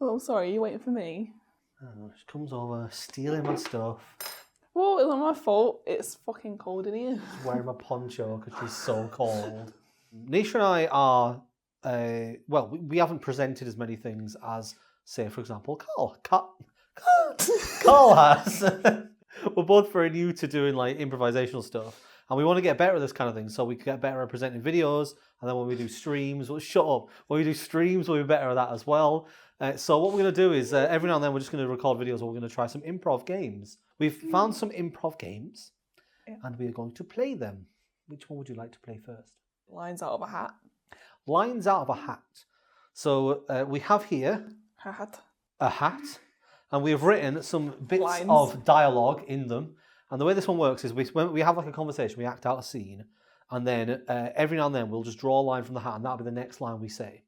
Oh, I'm sorry, you waiting for me? Oh, she comes over, stealing my stuff. Well, it's not my fault. It's fucking cold in here. She's wearing my poncho because she's so cold. Nisha and I are, we haven't presented as many things as, say, for example, Carl has. We're both very new to doing like improvisational stuff, and we want to get better at this kind of thing so we can get better at presenting videos. And then when we do streams, shut up. When we do streams, we'll be better at that as well. So what we're going to do is every now and then we're just going to record videos where we're going to try some improv games. We've found some improv games, and we are going to play them. Which one would you like to play first? Lines out of a hat. Lines out of a hat. So we have here a hat, and we have written some bits of dialogue in them. And the way this one works is when we have like a conversation, we act out a scene, and then every now and then we'll just draw a line from the hat, and that'll be the next line we say.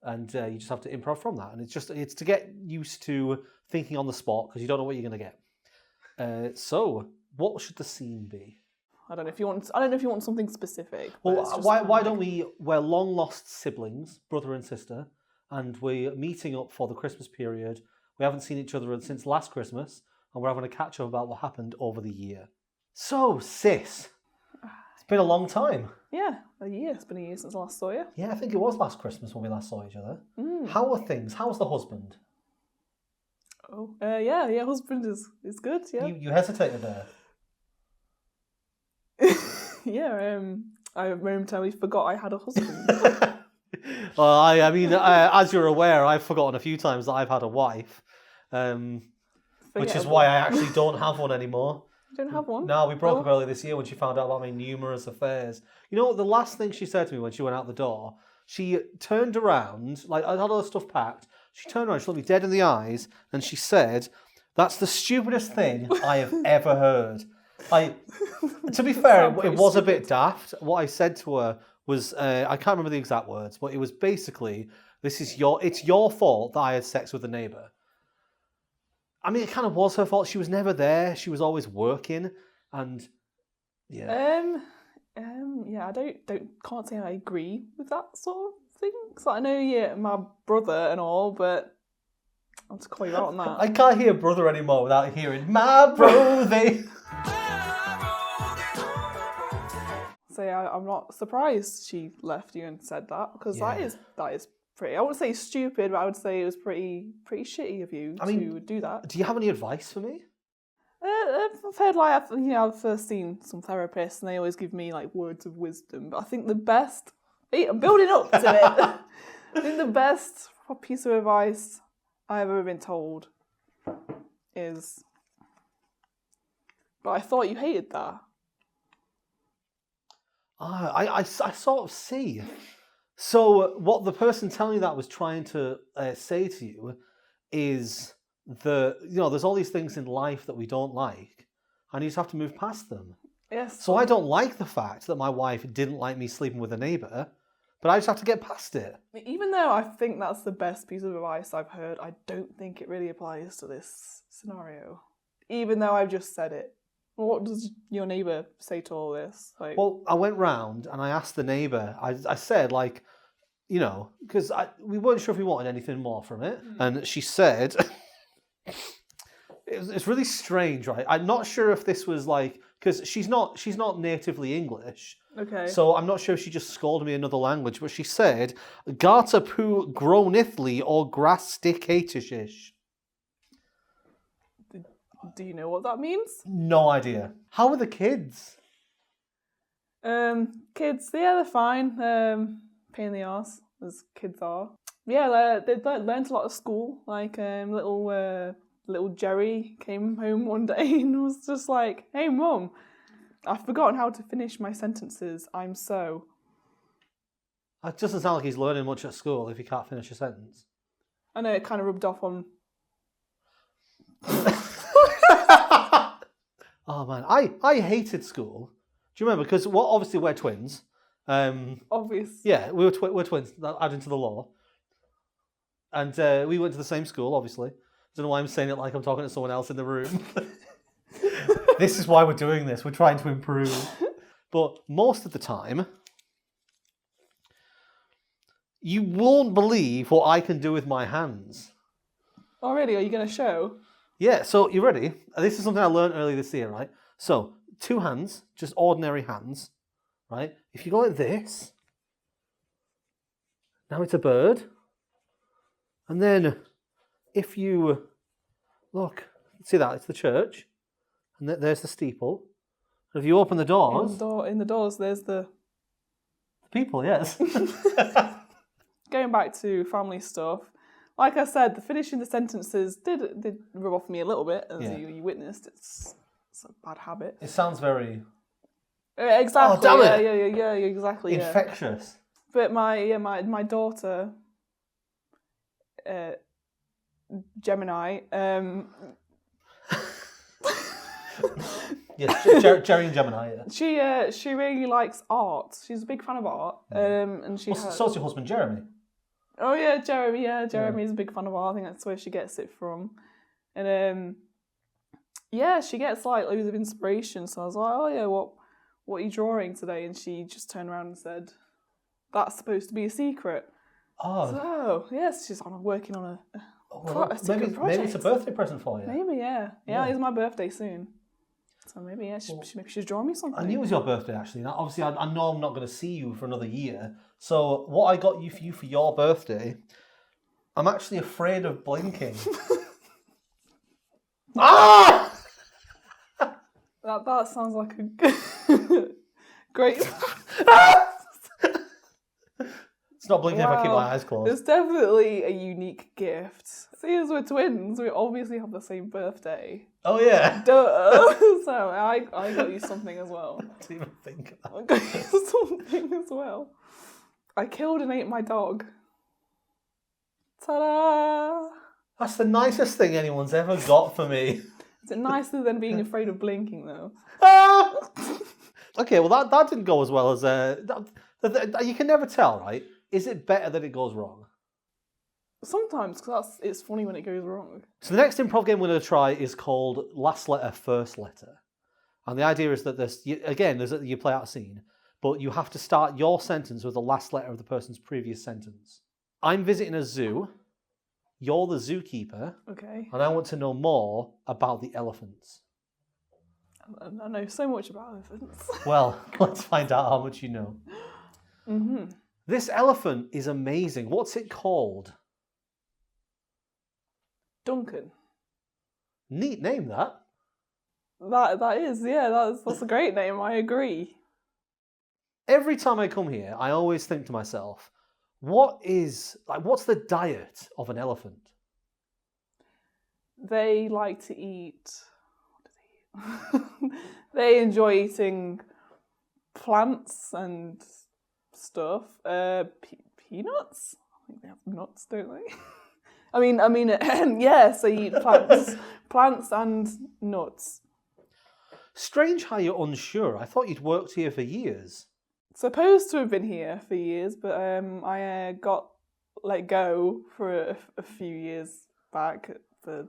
And you just have to improv from that. And it's to get used to thinking on the spot because you don't know what you're going to get. So what should the scene be? I don't know if you want something specific. Well, why don't we're long lost siblings, brother and sister, and we're meeting up for the Christmas period. We haven't seen each other since last Christmas, and we're having a catch up about what happened over the year. So, sis, it's been a long time. Yeah, a year. It's been a year since I last saw you. Yeah, I think it was last Christmas when we last saw each other. How are things? How's the husband? Oh, yeah, husband is good, yeah. You hesitated there. Yeah, I momentarily forgot I had a husband. Well, I mean, as you're aware, I've forgotten a few times that I've had a wife, which is why I actually don't have one anymore. You don't have one? No, we broke up earlier this year when she found out about my numerous affairs. You know what? The last thing she said to me when she went out the door, she turned around, like I had all the stuff packed. She turned around, she looked me dead in the eyes, and she said, "That's the stupidest thing I have ever heard." To be fair, it was a bit daft. What I said to her was, I can't remember the exact words, but it was basically, it's your fault that I had sex with a neighbour. I mean, it kind of was her fault. She was never there. She was always working, and yeah. Yeah, I can't say I agree with that sort of thing. So I know you're my brother and all, but I'll just call you out on that. I can't hear brother anymore without hearing my brother. So yeah, I'm not surprised she left you and said that because that is pretty. I wouldn't say stupid, but I would say it was pretty shitty of you to do that. Do you have any advice for me? I've heard I've first seen some therapists and they always give me like words of wisdom, but I think the best. I'm building up to it. I think the best piece of advice I've ever been told is. But I thought you hated that. I sort of see. So what the person telling you that was trying to say to you is there's all these things in life that we don't like, and you just have to move past them. Yes. So I don't like the fact that my wife didn't like me sleeping with a neighbour, but I just have to get past it. Even though I think that's the best piece of advice I've heard, I don't think it really applies to this scenario. Even though I've just said it. What does your neighbour say to all this? Well, I went round and I asked the neighbour, I said, because we weren't sure if we wanted anything more from it. And she said, it's really strange, right? I'm not sure if this was because she's not natively English. Okay. So I'm not sure if she just scolded me in another language, but she said, "Garta poo grownithly or grasticatishish." Do you know what that means? No idea. How are the kids? Kids, yeah, they're fine. Pain in the arse, as kids are. Yeah, they've learned a lot at school. Little Jerry came home one day and was just like, "Hey, Mum, I've forgotten how to finish my sentences. I'm so." It doesn't sound like he's learning much at school if he can't finish a sentence. I know it kind of rubbed off on. Oh man, I hated school. Do you remember? Because obviously we're twins. Obvious. Yeah, we're twins. Adding to the law. And we went to the same school, obviously. I don't know why I'm saying it like I'm talking to someone else in the room. This is why we're doing this. We're trying to improve. But most of the time, you won't believe what I can do with my hands. Oh, really? Are you going to show? Yeah, so you ready? This is something I learned earlier this year, right? So, 2 hands, just ordinary hands, right? If you go like this, now it's a bird. And then if you look, see that? It's the church. And there's the steeple. And if you open the doors... In the doors, there's the people, yes. Going back to family stuff, like I said, the finishing the sentences did rub off me a little bit, as you witnessed. It's a bad habit. It sounds very... Exactly. Oh, damn it. Yeah, exactly. Infectious. But my daughter, Gemini, yes, Jerry and Gemini, yeah. She really likes art. She's a big fan of art. And she so's your husband, Jeremy. Oh yeah, Jeremy. Yeah, Jeremy's a big fan of art. I think that's where she gets it from. And she gets like loads of inspiration. So I was like, oh yeah, what are you drawing today? And she just turned around and said, that's supposed to be a secret. Oh. So yes, I'm working on a secret project. Maybe it's a birthday present for you. Maybe, yeah. It's my birthday soon. So maybe, maybe she's drawing me something. I knew it was your birthday, actually. Now, obviously, I know I'm not going to see you for another year. So what I got you for your birthday, I'm actually afraid of blinking. Ah! That sounds like a great... It's not blinking if I keep my eyes closed. It's definitely a unique gift. See, as we're twins, we obviously have the same birthday. Oh, yeah. Duh. So I got you something as well. I didn't even think of that. I got you something as well. I killed and ate my dog. Ta-da! That's the nicest thing anyone's ever got for me. Is it nicer than being afraid of blinking, though? Okay, well, that didn't go as well as... you can never tell, right? Is it better that it goes wrong? Sometimes, because it's funny when it goes wrong. So the next improv game we're going to try is called Last Letter, First Letter. And the idea is that you play out a scene, but you have to start your sentence with the last letter of the person's previous sentence. I'm visiting a zoo. You're the zookeeper. Okay. And I want to know more about the elephants. I know so much about elephants. Well, let's find out how much you know. Mm-hmm. This elephant is amazing. What's it called? Duncan. Neat name, that. That is, yeah, that's a great name, I agree. Every time I come here, I always think to myself, what's the diet of an elephant? They like to eat... What do they eat? They enjoy eating plants and stuff. Peanuts? I think they have nuts, don't they? I mean, yes, they eat plants and nuts. Strange how you're unsure. I thought you'd worked here for years. Supposed to have been here for years, but I got let go for a few years back for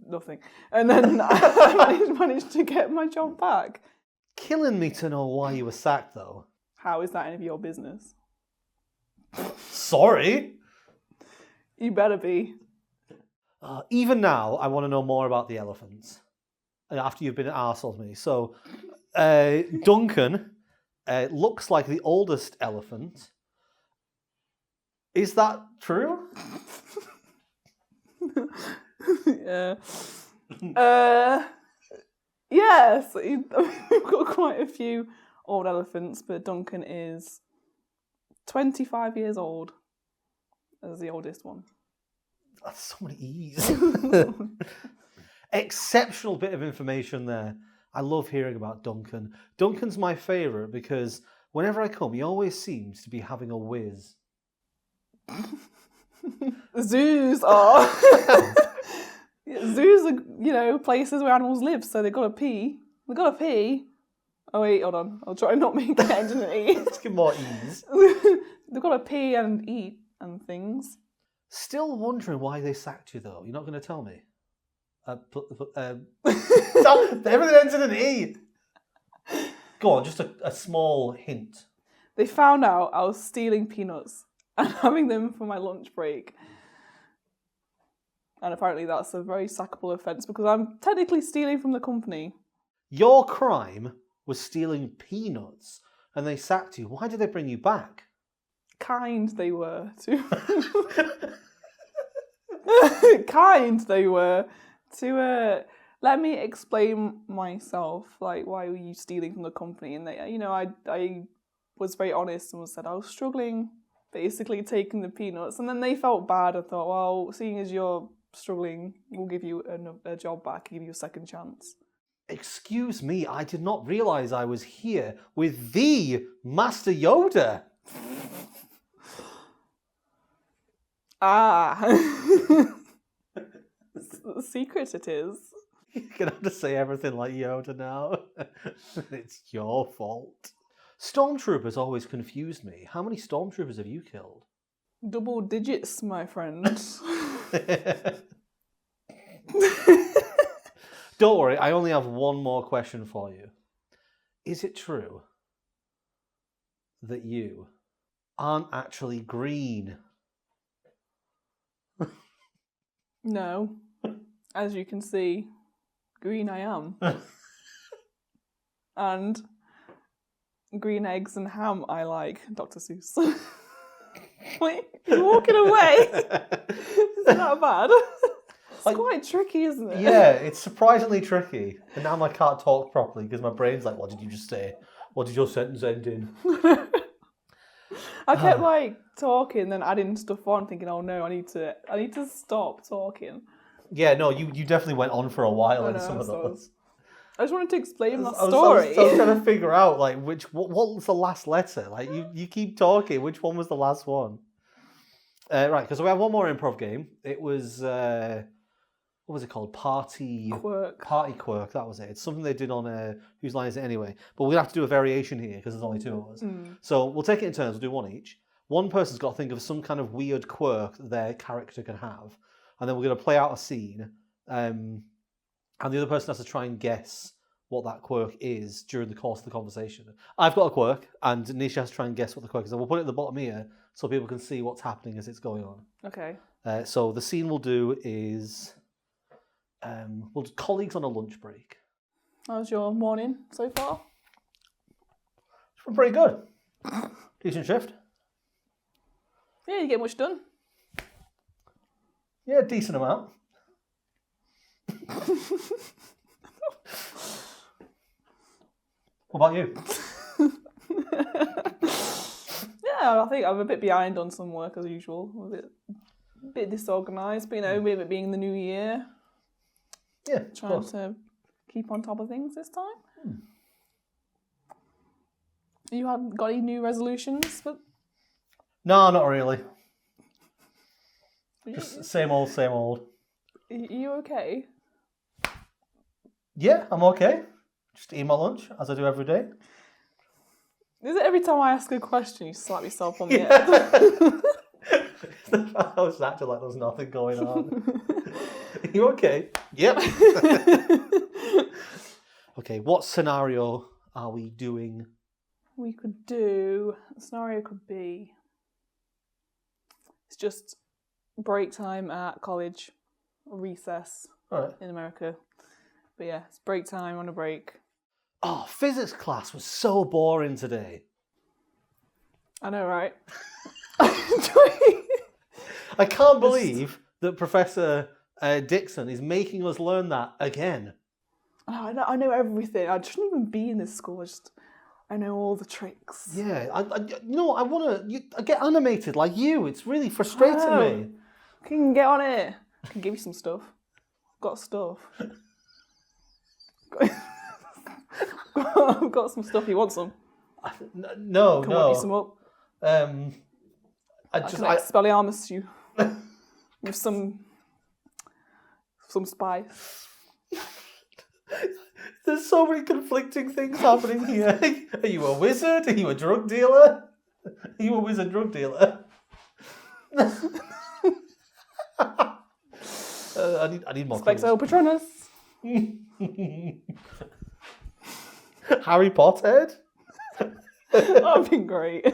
nothing, and then I managed to get my job back. Killing me to know why you were sacked, though. How is that any of your business? Sorry. You better be. Even now, I want to know more about the elephants. After you've been an arsehole to me. So, Duncan looks like the oldest elephant. Is that true? Yeah. Yes. We've got quite a few old elephants, but Duncan is 25 years old as the oldest one. That's so many E's. Exceptional bit of information there. I love hearing about Duncan. Duncan's my favourite because whenever I come, he always seems to be having a whiz. Zoos are... Zoos are, places where animals live, so they've got to pee. They've got to pee. Oh wait, hold on. I'll try not make it end in an E. Let's give more E's. They've got to pee and eat and things. Still wondering why they sacked you, though. You're not going to tell me? Everything ends in an E. Go on, just a small hint. They found out I was stealing peanuts and having them for my lunch break. And apparently that's a very sackable offence because I'm technically stealing from the company. Your crime was stealing peanuts, and they sacked you. Why did they bring you back? Kind they were to... kind they were to let me explain myself. Like, why were you stealing from the company? And they, I was very honest and said I was struggling, basically taking the peanuts. And then they felt bad and thought, well, seeing as you're struggling, we'll give you a job back, give you a second chance. Excuse me, I did not realise I was here with the Master Yoda. Secret it is. You're going to have to say everything like Yoda now. It's your fault. Stormtroopers always confused me. How many stormtroopers have you killed? Double digits, my friend. Don't worry, I only have one more question for you. Is it true that you aren't actually green? No. As you can see, green I am. And green eggs and ham I like, Dr. Seuss. Wait, you're walking away? Isn't that bad? It's quite tricky, isn't it? Yeah, it's surprisingly tricky. And now I can't talk properly because my brain's like, what did you just say? What did your sentence end in? I kept talking, then adding stuff on, thinking, oh no, I need to stop talking. Yeah, no, you definitely went on for a while in some of so those. I just wanted to explain my story. story. I was trying to figure out what was the last letter. Like you keep talking. Which one was the last one? Right, because we have one more improv game. It was what was it called? Party Quirk. That was it. It's something they did on Whose Line Is It Anyway? But we'll have to do a variation here because there's only two of us. So we'll take it in turns. We'll do one each. One person's got to think of some kind of weird quirk that their character can have, and then we're going to play out a scene. And the other person has to try and guess what that quirk is during the course of the conversation. I've got a quirk, and Nisha has to try and guess what the quirk is. And we'll put it at the bottom here so people can see what's happening as it's going on. Okay. So the scene we'll do is we'll do colleagues on a lunch break. How's your morning so far? It's been pretty good. Decent shift. Yeah, you get much done. Yeah, decent amount. What about you? Yeah, I think I'm a bit behind on some work as usual. A bit disorganised, but with it being the new year. Yeah, trying to keep on top of things this time. You haven't got any new resolutions? But no, not really. Just same old, same old. Are you okay? Yeah, I'm okay. Just eat my lunch, as I do every day. Is it every time I ask a question you slap yourself on the head? I was acting like there's nothing going on. Are you okay? Yep. Okay, what scenario are we doing? The scenario could be, it's just break time at college, or recess in America. But yeah, it's break time, on a break. Oh, physics class was so boring today. I know, right? I can't believe that Professor Dixon is making us learn that again. I know everything. I shouldn't even be in this school. I know all the tricks. Yeah, I want to get animated like you. It's really frustrating me. I can get on it. I can give you some stuff. I've got stuff. I've got some stuff. You want some? No, Can no. whip you some up? I can Expelliarmus you with some spice. There's so many conflicting things happening here. Are you a wizard? Are you a drug dealer? Are you a wizard drug dealer? I need more. Spexo Patronus. Harry Potter. That would be great.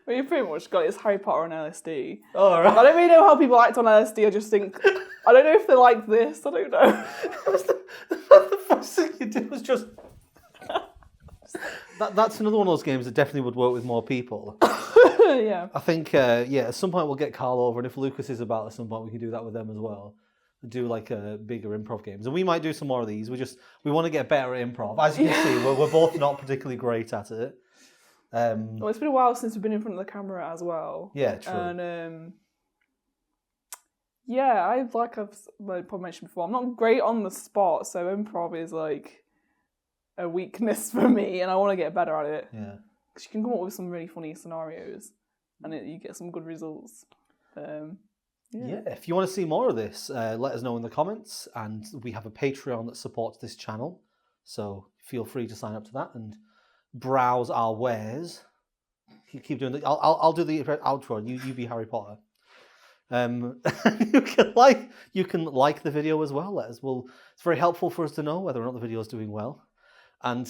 Well, you pretty much got it. It's Harry Potter on LSD. All right. I don't really know how people act on LSD. I just think I don't know if they're like this. I don't know. The first thing you did was just... That's another one of those games that definitely would work with more people. Yeah. I think, at some point we'll get Carl over, and if Lucas is about at some point, we can do that with them as well. Do like bigger improv games, and we might do some more of these. We want to get better at improv. As you can see, we're both not particularly great at it. Well, it's been a while since we've been in front of the camera as well. Yeah, true. And I've probably mentioned before, I'm not great on the spot, so improv is like a weakness for me, and I want to get better at it. Yeah, because you can come up with some really funny scenarios, and you get some good results. Yeah, if you want to see more of this, let us know in the comments, and we have a Patreon that supports this channel, so feel free to sign up to that and browse our wares. Keep doing the. I'll do the outro, and you be Harry Potter. You can like the video as well. It's very helpful for us to know whether or not the video is doing well. And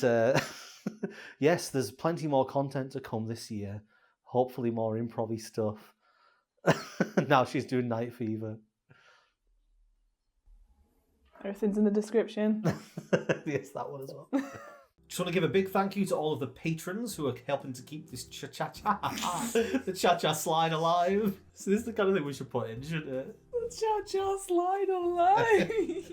yes, there's plenty more content to come this year. Hopefully more improv-y stuff. Now she's doing Night Fever. Everything's in the description. Yes, that one as well. Just want to give a big thank you to all of the patrons who are helping to keep this the cha-cha slide alive. So this is the kind of thing we should put in, shouldn't it? The cha-cha slide alive.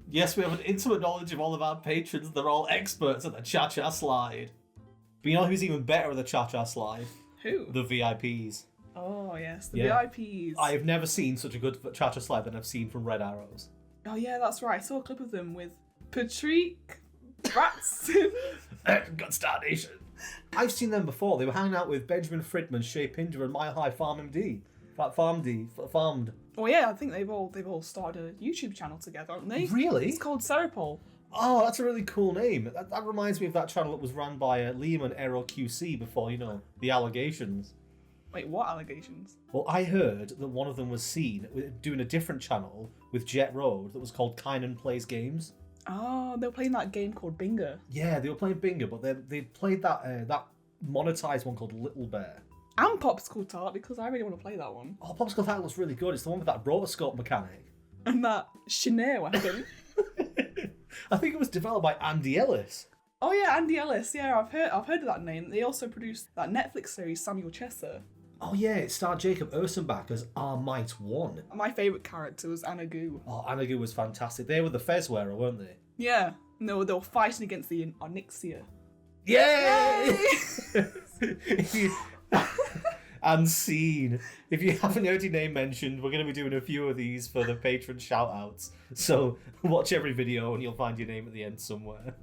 Yes, we have an intimate knowledge of all of our patrons. They're all experts at the cha-cha slide. But you know who's even better at the cha-cha slide? Who? The VIPs. Oh, yes, the VIPs. I have never seen such a good cha-cha slide than I've seen from Red Arrows. Oh, yeah, that's right. I saw a clip of them with Patrick Bratson. Good Star Nation. I've seen them before. They were hanging out with Benjamin Fridman, Shay Pinder, and Mile High Farmed. Oh yeah, I think they've all started a YouTube channel together, haven't they? Really? It's called Serapol. Oh, that's a really cool name. That reminds me of that channel that was run by Liam and Aero QC before, the allegations. Wait, what allegations? Well, I heard that one of them was seen doing a different channel with Jet Road that was called Kynan Plays Games. Oh, they were playing that game called Bingo. Yeah, they were playing Bingo, but they played that monetized one called Little Bear. And Popsicle Tart, because I really want to play that one. Oh, Popsicle Tart looks really good. It's the one with that rotoscope mechanic. And that Chenier weapon. I think it was developed by Andy Ellis. Oh yeah, Andy Ellis. Yeah, I've heard of that name. They also produced that Netflix series Samuel Chesser. Oh yeah, it starred Jacob Ursenbach as Our Might 1. My favourite character was Anagu. Oh, Anagu was fantastic. They were the Fez wearer, weren't they? Yeah. No, they were fighting against the Onyxia. Yay! And scene. If you haven't heard your name mentioned, we're going to be doing a few of these for the patron shout-outs. So watch every video and you'll find your name at the end somewhere.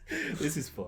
This is fun.